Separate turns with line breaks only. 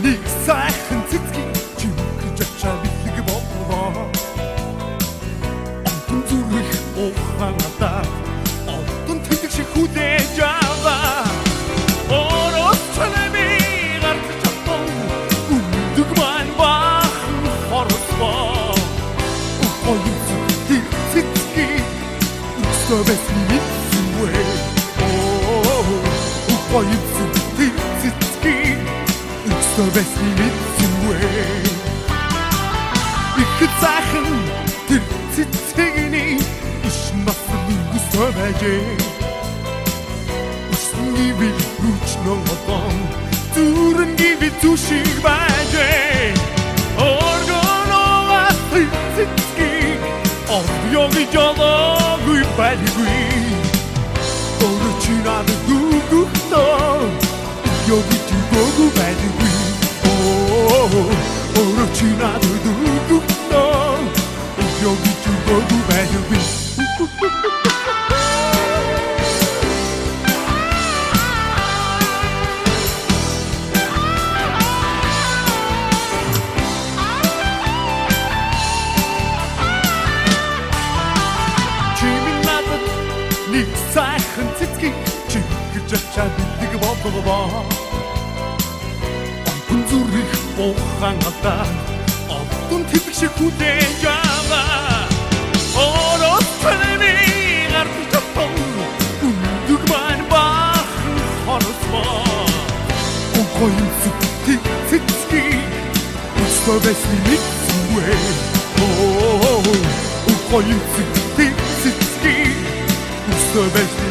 Нэг сайхан цэцгийн чимхэж очаа бэлэг боллоо. Антон зүрх ухаанадаа антон тэтг шиг хүлээж аваа. Орос чанами гарч чадсан үндэг маань бахан хорсоо. Укоин цэцгийн үсвэс мэдсүвэ. Укоин цэцгийн үсвэс мэдсүвэ. Их цаахан тэр цэцгийн иш насны үсвэжээ. Усны хүчнөө гон зүрэнги битүшиг бажээ. Оргонова цэцгийн орёги жолоогүй байлгүй. Орчинад дүгтөө ёги зүгөө байлгүй. Орчинад дүгтөө ёги зүгөө байлгүй. Нэг сайхан цэцгийн чимхэж очаа бэлэг боллоо. Антон зүрх ухаанадаа антон тэтг шиг хүлээж аваа. Орос чанами гарч чадсан үндэг маань бахан хорсоо. Укоин цэцгийн үсвэс мэдсүвэ. Укоин цэцгийн the best